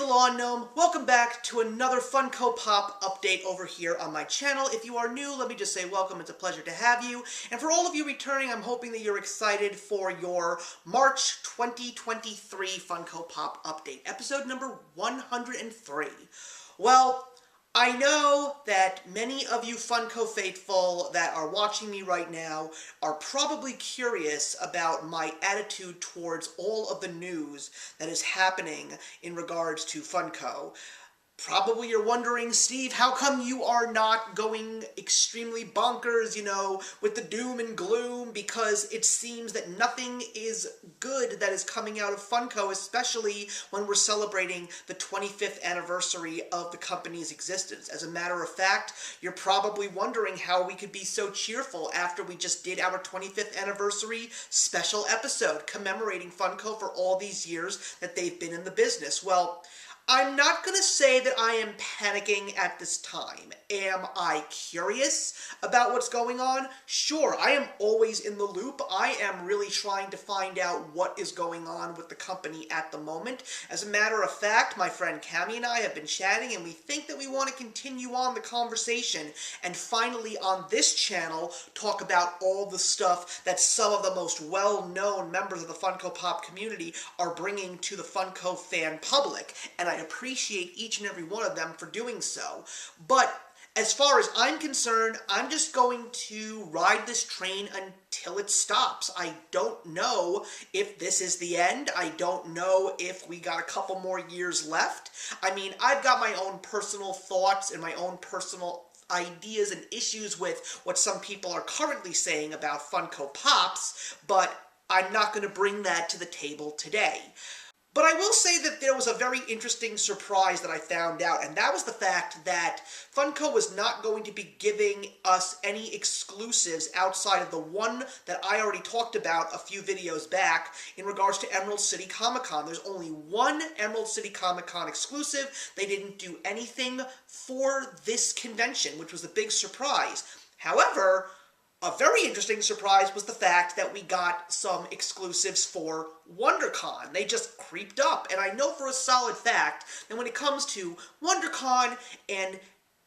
the Lawn Gnome. Welcome back to another Funko Pop update over here on my channel. If you are new, let me just say welcome. It's a pleasure to have you. And for all of you returning, I'm hoping that you're excited for your March 2023 Funko Pop update, episode number 103. Well, I know that many of you Funko faithful that are watching me right now are probably curious about my attitude towards all of the news that is happening in regards to Funko. Probably you're wondering, Steve, how come you are not going extremely bonkers, with the doom and gloom, because it seems that nothing is good that is coming out of Funko, especially when we're celebrating the 25th anniversary of the company's existence. As a matter of fact, you're probably wondering how we could be so cheerful after we just did our 25th anniversary special episode commemorating Funko for all these years that they've been in the business. Well, I'm not going to say that I am panicking at this time. Am I curious about what's going on? Sure, I am always in the loop. I am really trying to find out what is going on with the company at the moment. As a matter of fact, my friend Cammie and I have been chatting, and we think that we want to continue on the conversation and finally on this channel talk about all the stuff that some of the most well-known members of the Funko Pop community are bringing to the Funko fan public. And I appreciate each and every one of them for doing so. But as far as I'm concerned, I'm just going to ride this train until it stops. I don't know if this is the end. I don't know if we got a couple more years left. I mean, I've got my own personal thoughts and my own personal ideas and issues with what some people are currently saying about Funko Pops, but I'm not going to bring that to the table today. But I will say that there was a very interesting surprise that I found out, and that was the fact that Funko was not going to be giving us any exclusives outside of the one that I already talked about a few videos back in regards to Emerald City Comic Con. There's only one Emerald City Comic Con exclusive. They didn't do anything for this convention, which was a big surprise. However, a very interesting surprise was the fact that we got some exclusives for WonderCon. They just creeped up, and I know for a solid fact that when it comes to WonderCon and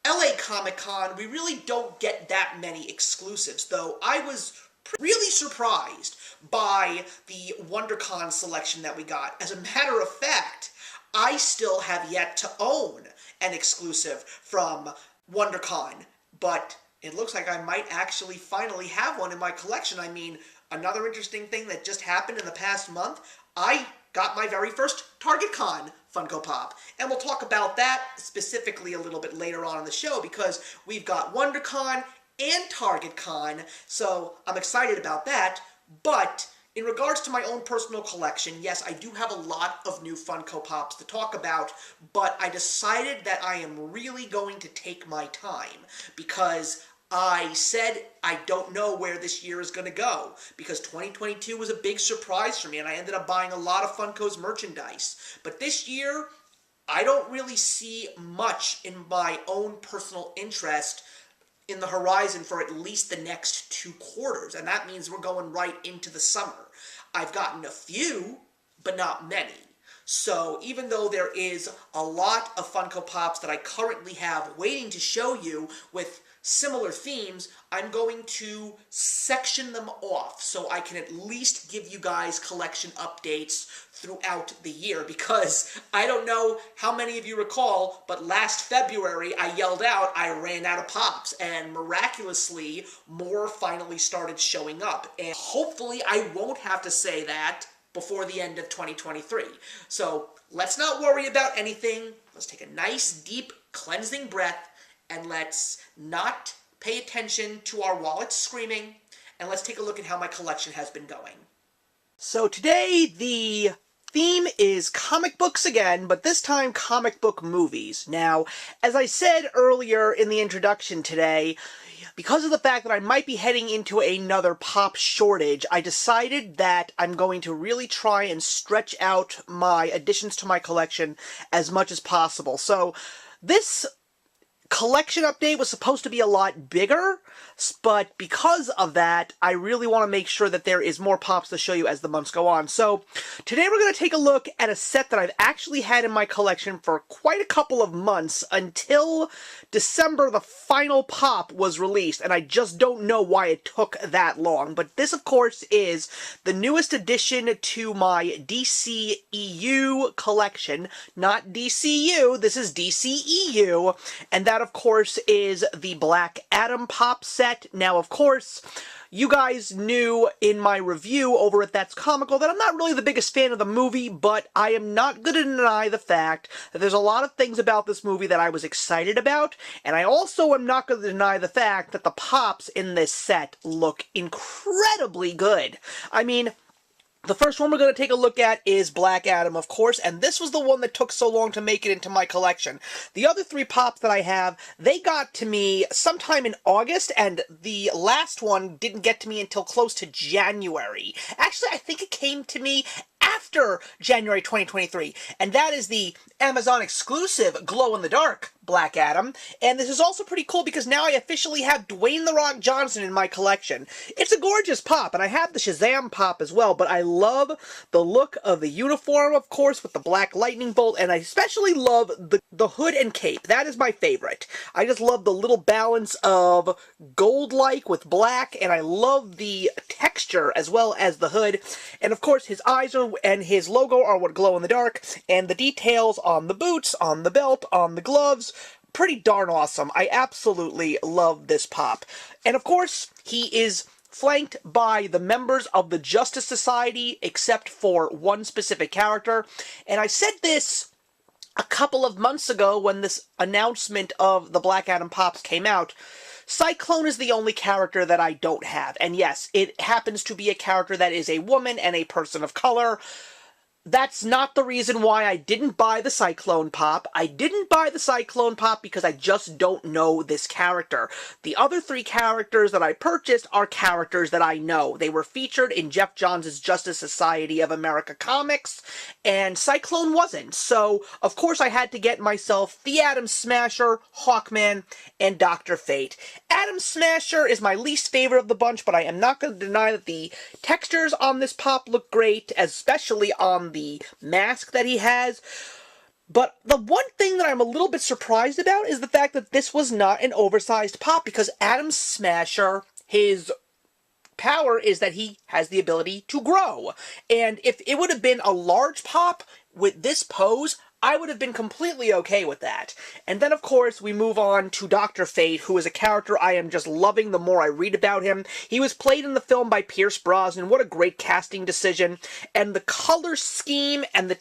LA Comic Con, we really don't get that many exclusives, though I was really surprised by the WonderCon selection that we got. As a matter of fact, I still have yet to own an exclusive from WonderCon, but it looks like I might actually finally have one in my collection. I mean, another interesting thing that just happened in the past month, I got my very first TargetCon Funko Pop. And we'll talk about that specifically a little bit later on in the show, because we've got WonderCon and TargetCon, so I'm excited about that. But in regards to my own personal collection, yes, I do have a lot of new Funko Pops to talk about, but I decided that I am really going to take my time, because I said I don't know where this year is going to go, because 2022 was a big surprise for me, and I ended up buying a lot of Funko's merchandise. But this year, I don't really see much in my own personal interest in the horizon for at least the next 2 quarters, and that means we're going right into the summer. I've gotten a few, but not many. So even though there is a lot of Funko Pops that I currently have waiting to show you with similar themes, I'm going to section them off so I can at least give you guys collection updates throughout the year, because I don't know how many of you recall, but last February I yelled out I ran out of Pops, and miraculously more finally started showing up, and hopefully I won't have to say that before the end of 2023. So let's not worry about anything. Let's take a nice deep cleansing breath, and let's not pay attention to our wallets screaming, and let's take a look at how my collection has been going. So today the theme is comic books again, but this time comic book movies. Now, as I said earlier in the introduction today, because of the fact that I might be heading into another pop shortage, I decided that I'm going to really try and stretch out my additions to my collection as much as possible. So this collection update was supposed to be a lot bigger, but because of that, I really want to make sure that there is more pops to show you as the months go on. So today we're going to take a look at a set that I've actually had in my collection for quite a couple of months until December the final pop was released, and I just don't know why it took that long. But this, of course, is the newest addition to my DCEU collection. Not DCU, this is DCEU, and that, of course, is the Black Adam pop set. Now, of course, you guys knew in my review over at That's Comical that I'm not really the biggest fan of the movie, but I am not going to deny the fact that there's a lot of things about this movie that I was excited about, and I also am not going to deny the fact that the pops in this set look incredibly good. I mean, the first one we're going to take a look at is Black Adam, of course, and this was the one that took so long to make it into my collection. The other three pops that I have, they got to me sometime in August, and the last one didn't get to me until close to January. Actually, I think it came to me after January 2023, and that is the Amazon exclusive glow-in-the-dark Black Adam, and this is also pretty cool because now I officially have Dwayne "The Rock" Johnson in my collection. It's a gorgeous pop, and I have the Shazam pop as well, but I love the look of the uniform, of course, with the black lightning bolt, and I especially love the hood and cape. That is my favorite. I just love the little balance of gold-like with black, and I love the texture as well as the hood, and of course his eyes and his logo are what glow in the dark, and the details on the boots, on the belt, on the gloves, pretty darn awesome. I absolutely love this pop. And of course, he is flanked by the members of the Justice Society, except for one specific character. And I said this a couple of months ago when this announcement of the Black Adam pops came out. Cyclone is the only character that I don't have. And yes, it happens to be a character that is a woman and a person of color. That's not the reason why I didn't buy the Cyclone pop. I didn't buy the Cyclone pop because I just don't know this character. The other three characters that I purchased are characters that I know. They were featured in Jeff Johns' Justice Society of America comics, and Cyclone wasn't. So, of course, I had to get myself the Atom Smasher, Hawkman, and Dr. Fate. Atom Smasher is my least favorite of the bunch, but I am not going to deny that the textures on this pop look great, especially on the mask that he has. But the one thing that I'm a little bit surprised about is the fact that this was not an oversized pop, because Atom Smasher, his power is that he has the ability to grow. And if it would have been a large pop with this pose, I would have been completely okay with that. And then, of course, we move on to Dr. Fate, who is a character I am just loving the more I read about him. He was played in the film by Pierce Brosnan. What a great casting decision. And the color scheme and the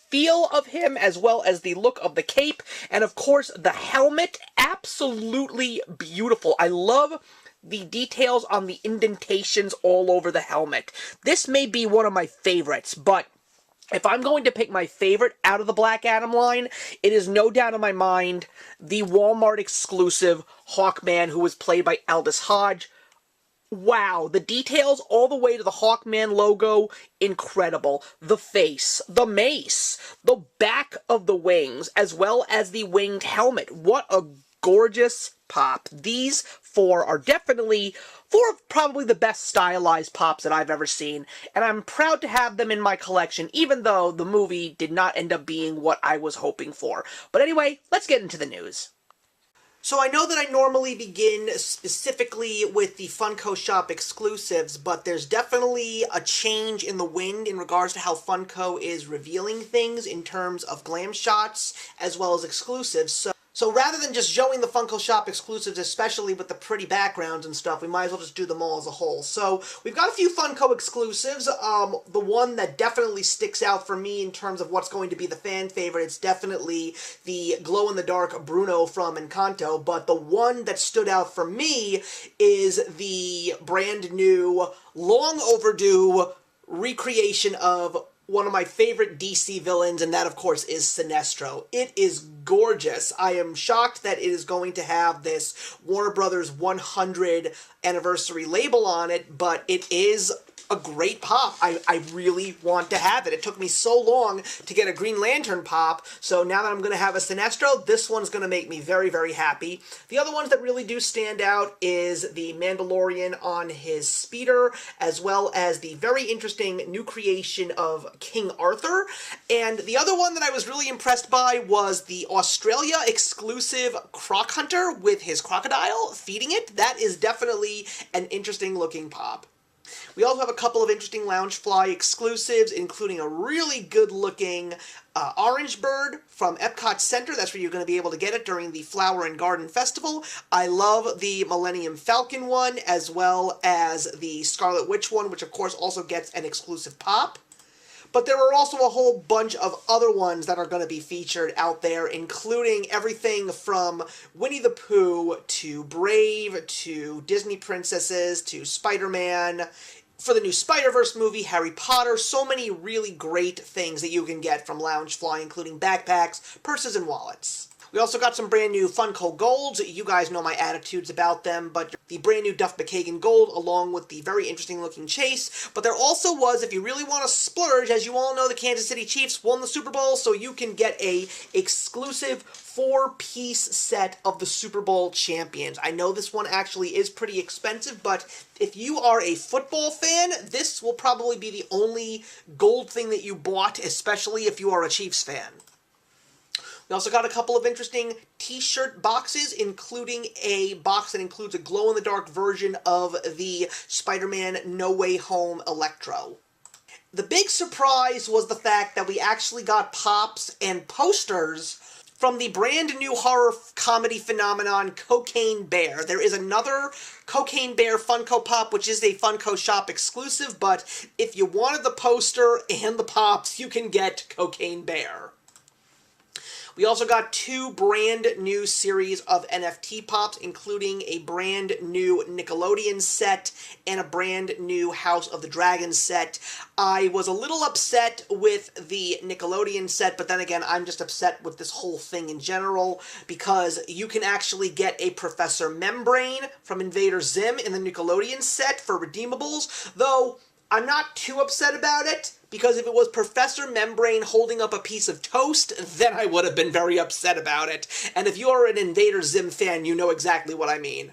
feel of him, as well as the look of the cape, and, of course, the helmet, absolutely beautiful. I love the details on the indentations all over the helmet. This may be one of my favorites, but if I'm going to pick my favorite out of the Black Adam line, it is no doubt in my mind the Walmart exclusive Hawkman, who was played by Aldous Hodge. Wow, the details all the way to the Hawkman logo, incredible. The face, the mace, the back of the wings, as well as the winged helmet. What a gorgeous pop. These four are definitely four of probably the best stylized pops that I've ever seen, and I'm proud to have them in my collection, even though the movie did not end up being what I was hoping for. But anyway, let's get into the news. So I know that I normally begin specifically with the Funko Shop exclusives, but there's definitely a change in the wind in regards to how Funko is revealing things in terms of glam shots as well as exclusives. So rather than just showing the Funko Shop exclusives, especially with the pretty backgrounds and stuff, we might as well just do them all as a whole. So we've got a few Funko exclusives. The one that definitely sticks out for me in terms of what's going to be the fan favorite, it's definitely the glow-in-the-dark Bruno from Encanto. But the one that stood out for me is the brand new, long overdue recreation of one of my favorite DC villains, and that, of course, is Sinestro. It is gorgeous. I am shocked that it is going to have this Warner Brothers 100 anniversary label on it, but it is a great pop. I really want to have it. It took me so long to get a Green Lantern pop, so now that I'm going to have a Sinestro, this one's going to make me very, very happy. The other ones that really do stand out is the Mandalorian on his speeder, as well as the very interesting new creation of King Arthur. And the other one that I was really impressed by was the Australia exclusive Croc Hunter with his crocodile feeding it. That is definitely an interesting looking pop. We also have a couple of interesting Loungefly exclusives, including a really good-looking orange bird from Epcot Center. That's where you're going to be able to get it during the Flower and Garden Festival. I love the Millennium Falcon one, as well as the Scarlet Witch one, which of course also gets an exclusive pop. But there are also a whole bunch of other ones that are going to be featured out there, including everything from Winnie the Pooh to Brave to Disney princesses to Spider-Man. For the new Spider-Verse movie, Harry Potter, so many really great things that you can get from Loungefly, including backpacks, purses, and wallets. We also got some brand new Funko Golds. You guys know my attitudes about them, but the brand new Duff McKagan Gold, along with the very interesting looking Chase. But there also was, if you really want to splurge, as you all know, the Kansas City Chiefs won the Super Bowl, so you can get a exclusive 4-piece set of the Super Bowl champions. I know this one actually is pretty expensive, but if you are a football fan, this will probably be the only gold thing that you bought, especially if you are a Chiefs fan. We also got a couple of interesting t-shirt boxes, including a box that includes a glow-in-the-dark version of the Spider-Man No Way Home Electro. The big surprise was the fact that we actually got pops and posters from the brand new horror comedy phenomenon, Cocaine Bear. There is another Cocaine Bear Funko Pop, which is a Funko Shop exclusive, but if you wanted the poster and the pops, you can get Cocaine Bear. We also got 2 brand new series of NFT pops, including a brand new Nickelodeon set and a brand new House of the Dragon set. I was a little upset with the Nickelodeon set, but then again, I'm just upset with this whole thing in general, because you can actually get a Professor Membrane from Invader Zim in the Nickelodeon set for redeemables, though I'm not too upset about it, because if it was Professor Membrane holding up a piece of toast, then I would have been very upset about it. And if you're an Invader Zim fan, you know exactly what I mean.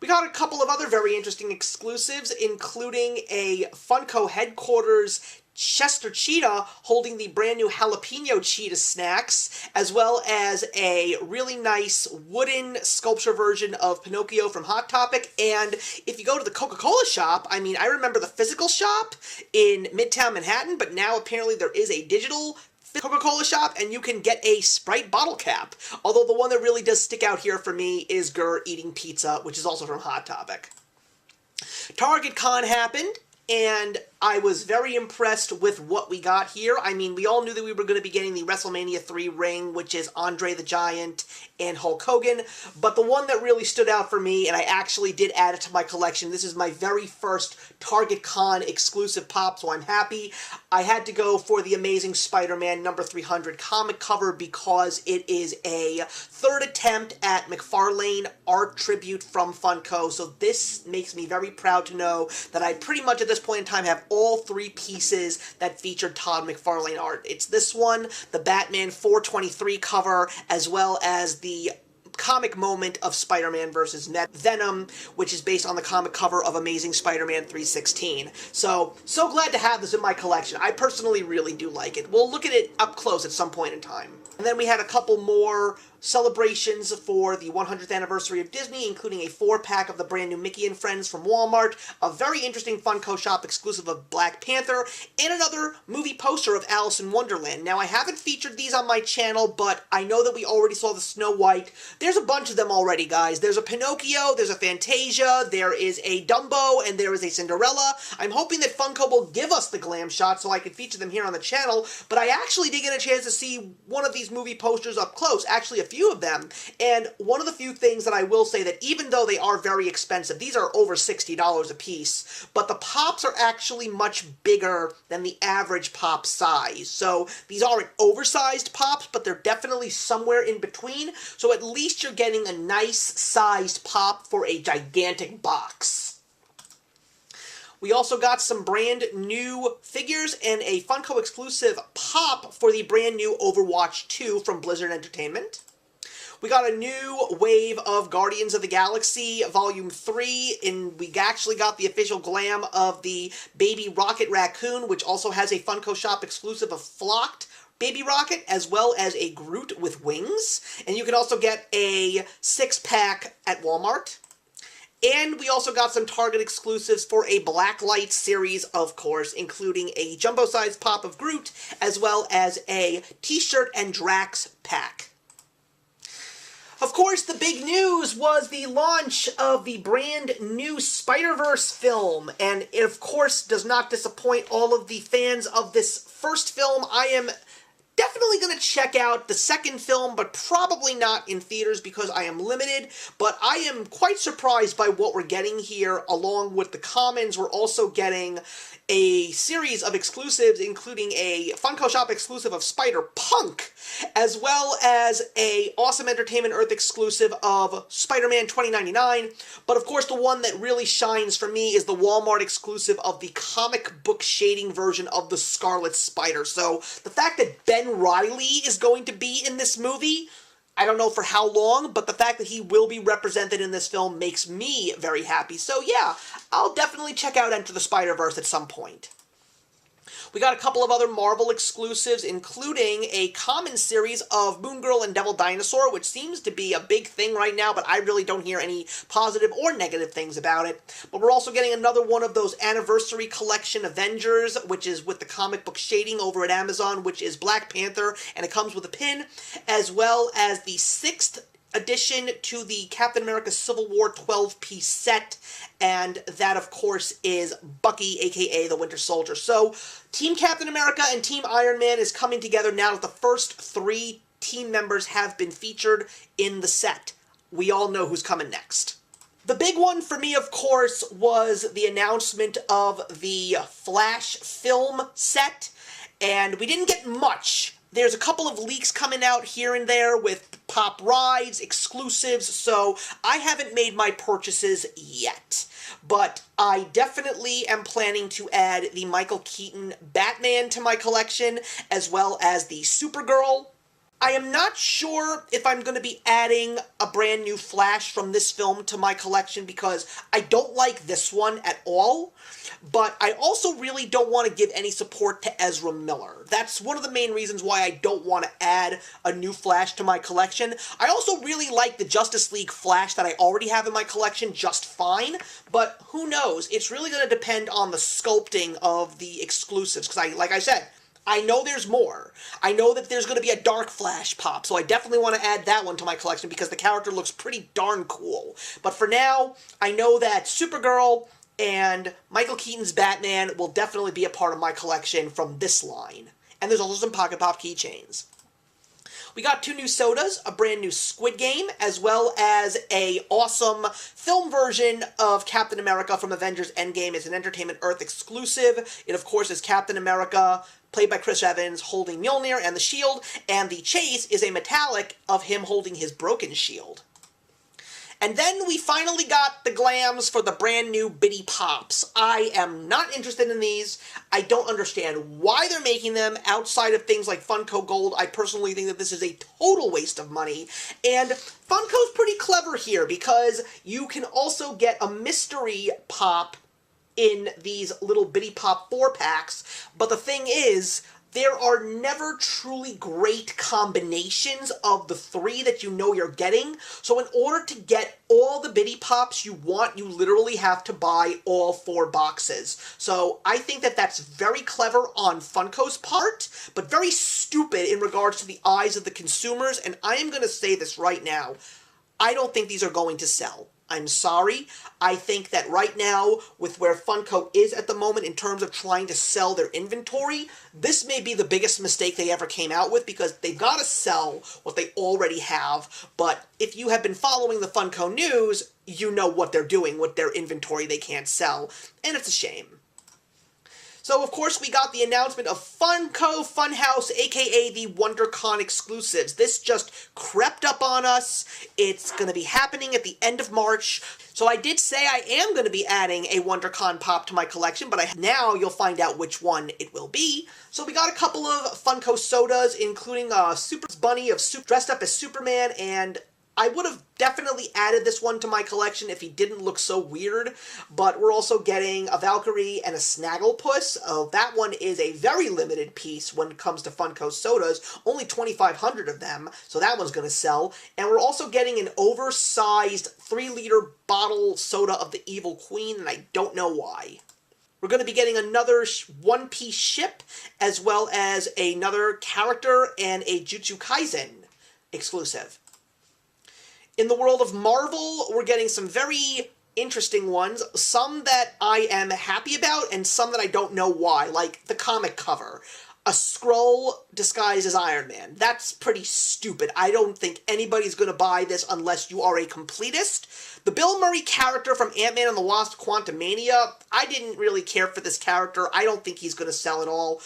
We got a couple of other very interesting exclusives, including a Funko headquarters Chester Cheetah holding the brand new Jalapeno Cheetah snacks, as well as a really nice wooden sculpture version of Pinocchio from Hot Topic. And if you go to the Coca-Cola shop, I mean, I remember the physical shop in Midtown Manhattan, but now apparently there is a digital Coca-Cola shop, and you can get a Sprite bottle cap. Although the one that really does stick out here for me is Gurr eating pizza, which is also from Hot Topic. Target Con happened, and I was very impressed with what we got here. I mean, we all knew that we were going to be getting the WrestleMania 3 ring, which is Andre the Giant and Hulk Hogan, but the one that really stood out for me, and I actually did add it to my collection, this is my very first Target Con exclusive pop, so I'm happy. I had to go for the Amazing Spider-Man number 300 comic cover because it is a third attempt at McFarlane art tribute from Funko, so this makes me very proud to know that I pretty much at this point in time have all 3 pieces that featured Todd McFarlane art. It's this one, the Batman 423 cover, as well as the comic moment of Spider-Man vs. Venom, which is based on the comic cover of Amazing Spider-Man 316. So glad to have this in my collection. I personally really do like it. We'll look at it up close at some point in time. And then we had a couple more celebrations for the 100th anniversary of Disney, including a 4-pack of the brand new Mickey and Friends from Walmart, a very interesting Funko Shop exclusive of Black Panther, and another movie poster of Alice in Wonderland. Now, I haven't featured these on my channel, but I know that we already saw the Snow White. There's a bunch of them already, guys. There's a Pinocchio, there's a Fantasia, there is a Dumbo, and there is a Cinderella. I'm hoping that Funko will give us the glam shot so I can feature them here on the channel, but I actually did get a chance to see one of these movie posters up close, actually a few of them, and one of the few things that I will say that even though they are very expensive, these are over $60 a piece, but the pops are actually much bigger than the average pop size. So these aren't oversized pops, but they're definitely somewhere in between, so at least you're getting a nice sized pop for a gigantic box. We also got some brand new figures and a Funko exclusive pop for the brand new Overwatch 2 from Blizzard Entertainment. We got a new wave of Guardians of the Galaxy Volume 3, and we actually got the official glam of the Baby Rocket Raccoon, which also has a Funko Shop exclusive of Flocked Baby Rocket, as well as a Groot with wings. And you can also get a 6-pack at Walmart. And we also got some Target exclusives for a Blacklight series, of course, including a jumbo-sized pop of Groot, as well as a t-shirt and Drax pack. Of course, the big news was the launch of the brand new Spider-Verse film, and it, of course, does not disappoint all of the fans of this first film. I am definitely going to check out the second film, but probably not in theaters because I am limited. But I am quite surprised by what we're getting here. Along with the commons, we're also getting a series of exclusives, including a Funko Shop exclusive of Spider-Punk, as well as a Awesome Entertainment Earth exclusive of Spider-Man 2099. But of course, the one that really shines for me is the Walmart exclusive of the comic book shading version of the Scarlet Spider. So the fact that Ben Reilly is going to be in this movie, I don't know for how long, but the fact that he will be represented in this film makes me very happy. So yeah, I'll definitely check out Enter the Spider-Verse at some point. We got a couple of other Marvel exclusives, including a common series of Moon Girl and Devil Dinosaur, which seems to be a big thing right now, but I really don't hear any positive or negative things about it. But we're also getting another one of those Anniversary Collection Avengers, which is with the comic book shading over at Amazon, which is Black Panther, and it comes with a pin, as well as the 6th addition to the Captain America Civil War 12-piece set, and that, of course, is Bucky, aka the Winter Soldier. So, Team Captain America and Team Iron Man is coming together now that the first 3 team members have been featured in the set. We all know who's coming next. The big one for me, of course, was the announcement of the Flash film set, and we didn't get much. There's a couple of leaks coming out here and there with pop rides, exclusives, so I haven't made my purchases yet. But I definitely am planning to add the Michael Keaton Batman to my collection, as well as the Supergirl. I am not sure if I'm going to be adding a brand new Flash from this film to my collection because I don't like this one at all, but I also really don't want to give any support to Ezra Miller. That's one of the main reasons why I don't want to add a new Flash to my collection. I also really like the Justice League Flash that I already have in my collection just fine, but who knows? It's really going to depend on the sculpting of the exclusives, because like I said, I know there's more. I know that there's going to be a Dark Flash pop, so I definitely want to add that one to my collection because the character looks pretty darn cool. But for now, I know that Supergirl and Michael Keaton's Batman will definitely be a part of my collection from this line. And there's also some Pocket Pop keychains. We got 2 new sodas, a brand new Squid Game, as well as a awesome film version of Captain America from Avengers Endgame. It's an Entertainment Earth exclusive. It, of course, is Captain America, played by Chris Evans, holding Mjolnir and the shield, and the chase is a metallic of him holding his broken shield. And then we finally got the glams for the brand new Bitty Pops. I am not interested in these. I don't understand why they're making them outside of things like Funko Gold. I personally think that this is a total waste of money. And Funko's pretty clever here because you can also get a mystery pop in these little Bitty Pop 4-packs. But the thing is, there are never truly great combinations of the 3 that you know you're getting. So in order to get all the Bitty Pops you want, you literally have to buy all 4 boxes. So I think that that's very clever on Funko's part, but very stupid in regards to the eyes of the consumers. And I am going to say this right now. I don't think these are going to sell. I'm sorry. I think that right now, with where Funko is at the moment in terms of trying to sell their inventory, this may be the biggest mistake they ever came out with because they've got to sell what they already have. But if you have been following the Funko news, you know what they're doing with their inventory they can't sell, and it's a shame. So, of course, we got the announcement of Funko Funhouse, aka the WonderCon exclusives. This just crept up on us. It's going to be happening at the end of March. So I did say I am going to be adding a WonderCon pop to my collection, but now you'll find out which one it will be. So we got a couple of Funko sodas, including a Super Bunny dressed up as Superman, and I would have definitely added this one to my collection if he didn't look so weird, but we're also getting a Valkyrie and a Snagglepuss. That one is a very limited piece when it comes to Funko sodas, only 2,500 of them, so that one's going to sell. And we're also getting an oversized 3-liter bottle soda of the Evil Queen, and I don't know why. We're going to be getting another one-piece ship, as well as another character and a Jujutsu Kaisen exclusive. In the world of Marvel, we're getting some very interesting ones, some that I am happy about and some that I don't know why, like the comic cover. A Skrull disguised as Iron Man. That's pretty stupid. I don't think anybody's going to buy this unless you are a completist. The Bill Murray character from Ant-Man and the Wasp: Quantumania, I didn't really care for this character. I don't think he's going to sell at all.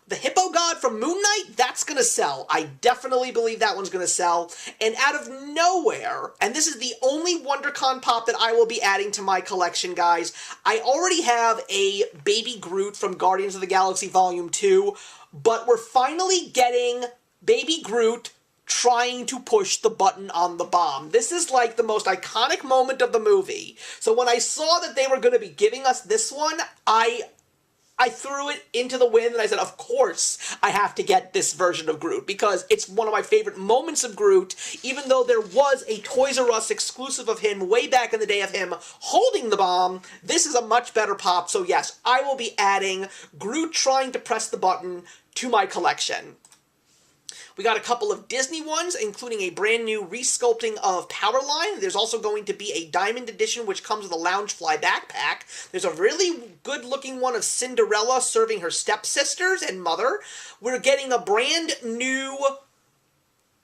The Hippo God from Moon Knight, that's going to sell. I definitely believe that one's going to sell. And out of nowhere, and this is the only WonderCon pop that I will be adding to my collection, guys, I already have a Baby Groot from Guardians of the Galaxy Volume 2, but we're finally getting Baby Groot trying to push the button on the bomb. This is like the most iconic moment of the movie. So when I saw that they were going to be giving us this one, I threw it into the wind and I said, of course I have to get this version of Groot because it's one of my favorite moments of Groot, even though there was a Toys R Us exclusive of him way back in the day of him holding the bomb. This is a much better pop, so yes, I will be adding Groot trying to press the button to my collection. We got a couple of Disney ones, including a brand new resculpting of Powerline. There's also going to be a Diamond Edition, which comes with a Loungefly backpack. There's a really good-looking one of Cinderella serving her stepsisters and mother. We're getting a brand new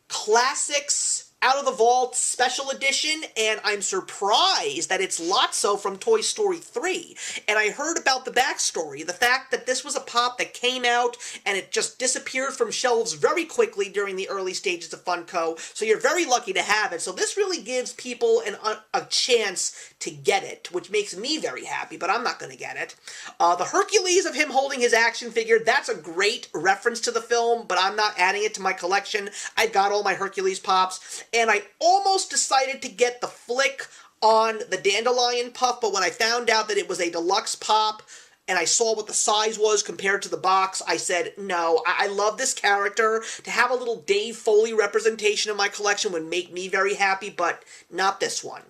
Classics Out of the Vault Special Edition, and I'm surprised that it's Lotso from Toy Story 3. And I heard about the backstory, the fact that this was a pop that came out and it just disappeared from shelves very quickly during the early stages of Funko, so you're very lucky to have it. So this really gives people a chance to get it, which makes me very happy, but I'm not going to get it. The Hercules of him holding his action figure, that's a great reference to the film, but I'm not adding it to my collection. I've got all my Hercules pops. And I almost decided to get the flick on the Dandelion Puff, but when I found out that it was a deluxe pop, and I saw what the size was compared to the box, I said, no, I love this character. To have a little Dave Foley representation in my collection would make me very happy, but not this one.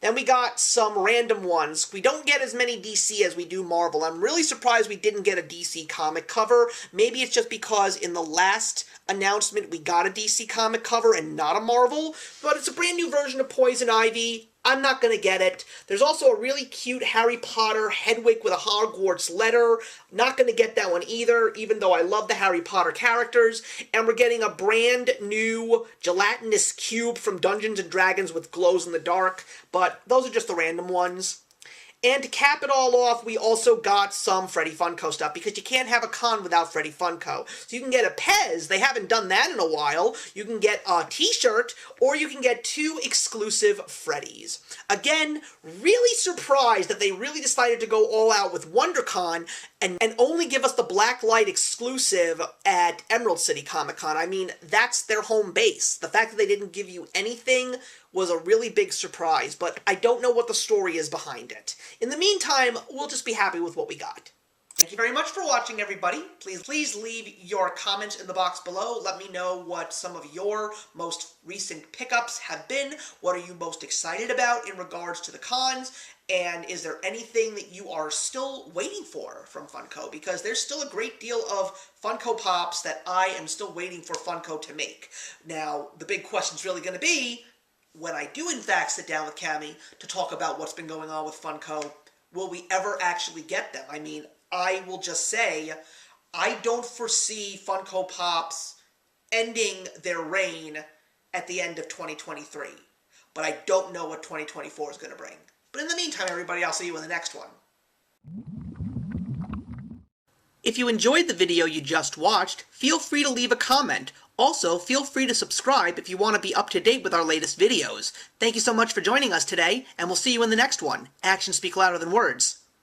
Then we got some random ones. We don't get as many DC as we do Marvel. I'm really surprised we didn't get a DC comic cover. Maybe it's just because in the last announcement we got a DC comic cover and not a Marvel, but it's a brand new version of Poison Ivy. I'm not going to get it. There's also a really cute Harry Potter Hedwig with a Hogwarts letter. Not going to get that one either, even though I love the Harry Potter characters. And we're getting a brand new gelatinous cube from Dungeons & Dragons with glows in the dark, but those are just the random ones. And to cap it all off, we also got some Freddy Funko stuff, because you can't have a con without Freddy Funko. So you can get a Pez, they haven't done that in a while, you can get a t-shirt, or you can get 2 exclusive Freddys. Again, really surprised that they really decided to go all out with WonderCon and only give us the Blacklight exclusive at Emerald City Comic Con. I mean, that's their home base. The fact that they didn't give you anything was a really big surprise, but I don't know what the story is behind it. In the meantime, we'll just be happy with what we got. Thank you very much for watching, everybody. Please leave your comments in the box below. Let me know what some of your most recent pickups have been. What are you most excited about in regards to the cons? And is there anything that you are still waiting for from Funko? Because there's still a great deal of Funko Pops that I am still waiting for Funko to make. Now, the big question is really going to be, when I do in fact sit down with Cammie to talk about what's been going on with Funko, will we ever actually get them? I mean, I will just say, I don't foresee Funko Pops ending their reign at the end of 2023. But I don't know what 2024 is going to bring. But in the meantime, everybody, I'll see you in the next one. If you enjoyed the video you just watched, feel free to leave a comment. Also, feel free to subscribe if you want to be up to date with our latest videos. Thank you so much for joining us today, and we'll see you in the next one. Actions speak louder than words.